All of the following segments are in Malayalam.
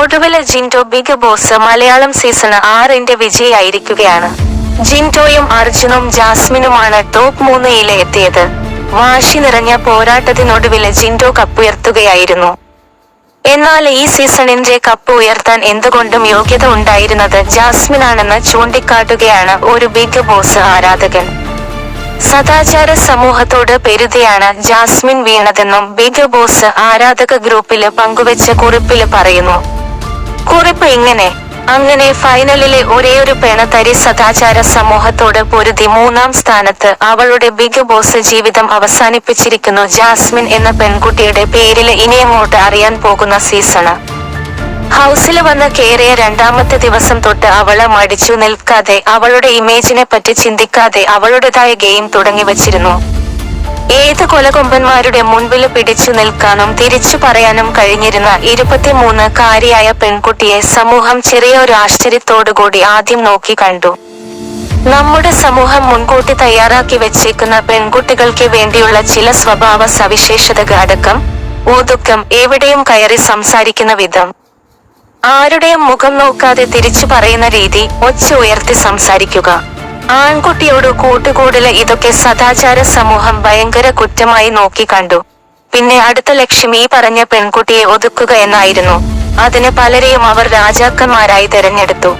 ഒടുവില് Jinto Bigg Boss Malayalam season 6 വിജയിയായിരിക്കുകയാണ്. ജിൻഡോയും അർജുനും ജാസ്മിനുമാണ് ടോപ്പ് 3 എത്തിയത്. വാശി നിറഞ്ഞ പോരാട്ടത്തിനൊടുവില് ജിൻഡോ കപ്പുയർത്തുകയായിരുന്നു. എന്നാൽ ഈ സീസണിന്റെ കപ്പ് ഉയർത്താൻ എന്തുകൊണ്ടും യോഗ്യത ഉണ്ടായിരുന്നത് ജാസ്മിനാണെന്ന് ചൂണ്ടിക്കാട്ടുകയാണ് ഒരു ബിഗ് ബോസ് ആരാധകൻ. സദാചാര സമൂഹത്തോട് പെരുതിയാണ് ജാസ്മിൻ വീണതെന്നും ബിഗ് ബോസ് ആരാധക ഗ്രൂപ്പില് പങ്കുവെച്ച കുറിപ്പില് പറയുന്നു. കുറിപ്പ് ഇങ്ങനെ: അങ്ങനെ ഫൈനലിലെ ഒരേയൊരു പെണതരി സദാചാര സമൂഹത്തോട് പൊരുതി 3-ാം സ്ഥാനത്ത് അവളുടെ ബിഗ് ബോസ് ജീവിതം അവസാനിപ്പിച്ചിരിക്കുന്നു. ജാസ്മിൻ എന്ന പെൺകുട്ടിയുടെ പേരില് ഇനിയങ്ങോട്ട് അറിയാൻ പോകുന്ന സീസണ് ഹൗസില് വന്ന് കേറിയ 2-ാമത്തെ ദിവസം തൊട്ട് അവള് മടിച്ചു നിൽക്കാതെ അവളുടെ ഇമേജിനെ പറ്റി ചിന്തിക്കാതെ അവളുടേതായ ഗെയിം തുടങ്ങിവച്ചിരുന്നു. ഏത് കൊലകൊമ്പന്മാരുടെ മുൻപില് പിടിച്ചു നിൽക്കാനും തിരിച്ചു പറയാനും കഴിഞ്ഞിരുന്ന 23-കാരിയായ പെൺകുട്ടിയെ സമൂഹം ചെറിയൊരു ആശ്ചര്യത്തോടുകൂടി ആദ്യം നോക്കി കണ്ടു. നമ്മുടെ സമൂഹം മുൻകൂട്ടി തയ്യാറാക്കി വെച്ചേക്കുന്ന പെൺകുട്ടികൾക്ക് വേണ്ടിയുള്ള ചില സ്വഭാവ സവിശേഷതകൾ അടക്കം ഒതുക്കം, എവിടെയും കയറി സംസാരിക്കുന്ന വിധം, ആരുടെയും മുഖം നോക്കാതെ തിരിച്ചു പറയുന്ന രീതി, ഒച്ച ഉയർത്തി സംസാരിക്കുക, ആൺകുട്ടിയോട് കൂട്ടുകൂടല്, ഇതൊക്കെ സദാചാര സമൂഹം ഭയങ്കര കുറ്റമായി നോക്കി കണ്ടു. പിന്നെ അടുത്ത ലക്ഷ്യം ഈ പറഞ്ഞ പെൺകുട്ടിയെ ഒതുക്കുക എന്നായിരുന്നു. അതിന് പലരെയും അവർ രാജാക്കന്മാരായി തെരഞ്ഞെടുത്തു.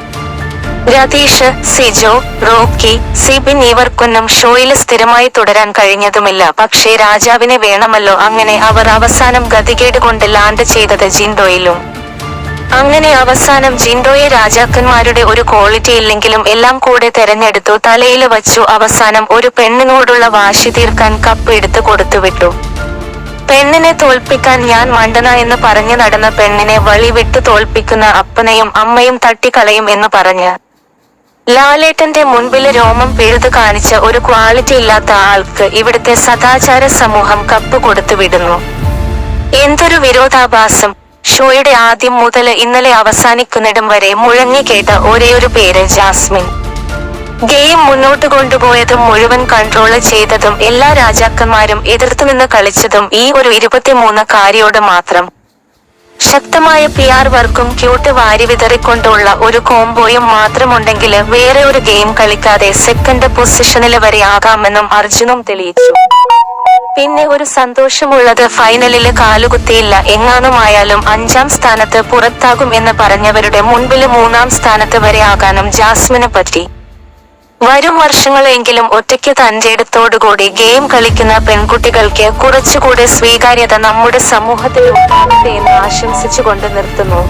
രതീഷ്, സിജോ, റോക്കി, സിബിൻ ഇവർക്കൊന്നും ഷോയില് സ്ഥിരമായി തുടരാൻ കഴിഞ്ഞതുമില്ല. പക്ഷേ രാജാവിനെ വേണമല്ലോ. അങ്ങനെ അവർ അവസാനം ഗതികേട് കൊണ്ട് ലാൻഡ് ചെയ്തത് ജിൻഡോയിലും. അങ്ങനെ അവസാനം ജിൻഡോയെ രാജാക്കന്മാരുടെ ഒരു ക്വാളിറ്റി ഇല്ലെങ്കിലും എല്ലാം കൂടെ തെരഞ്ഞെടുത്തു, തലയില് വച്ചു. അവസാനം ഒരു പെണ്ണിനോടുള്ള വാശി തീർക്കാൻ കപ്പ് എടുത്തു കൊടുത്തുവിട്ടു. പെണ്ണിനെ തോൽപ്പിക്കാൻ ഞാൻ മണ്ടന എന്ന് പറഞ്ഞു നടന്ന പെണ്ണിനെ വഴി വിട്ടു തോൽപ്പിക്കുന്ന അപ്പനെയും അമ്മയും തട്ടിക്കളയും എന്ന് പറഞ്ഞ് ലാലേട്ടന്റെ മുൻപില് രോമം പിഴുതു കാണിച്ച ഒരു ക്വാളിറ്റി ഇല്ലാത്ത ആൾക്ക് ഇവിടുത്തെ സദാചാര സമൂഹം കപ്പ് കൊടുത്തുവിടുന്നു. എന്തൊരു വിരോധാഭാസം! ഷോയുടെ ആദ്യം മുതല് ഇന്നലെ അവസാനിക്കുന്നിടം വരെ മുഴങ്ങി കേട്ട ഒരേയൊരു പേര് ജാസ്മിൻ. ഗെയിം മുന്നോട്ട് കൊണ്ടുപോയതും മുഴുവൻ കൺട്രോള് ചെയ്തതും എല്ലാ രാജാക്കന്മാരും എതിർത്തുനിന്ന് കളിച്ചതും ഈ ഒരു 23-കാരിയോട് മാത്രം. ശക്തമായ PR വർക്കും ക്യൂട്ട് വാരിവിതറിക്കൊണ്ടുള്ള ഒരു കോംബോയും മാത്രമുണ്ടെങ്കില് വേറെ ഒരു ഗെയിം കളിക്കാതെ സെക്കൻഡ് പൊസിഷനില് വരെ ആകാമെന്നും അർജുനും തെളിയിച്ചു. പിന്നെ ഒരു സന്തോഷമുള്ളത്, ഫൈനലില് കാലുകുത്തിയില്ല. എങ്ങാനുമായാലും 5-ാം സ്ഥാനത്ത് പുറത്താകും എന്ന് പറഞ്ഞവരുടെ മുൻപില് 3-ാം സ്ഥാനത്ത് വരെ ആകാനും ജാസ്മിന് പറ്റി. വരും വർഷങ്ങളെങ്കിലും ഒറ്റയ്ക്ക് തന്റേടത്തോടുകൂടി ഗെയിം കളിക്കുന്ന പെൺകുട്ടികൾക്ക് കുറച്ചുകൂടെ സ്വീകാര്യത നമ്മുടെ സമൂഹത്തിൽ ഉണ്ടാകട്ടെ എന്ന് ആശംസിച്ചുകൊണ്ട് നിർത്തുന്നു.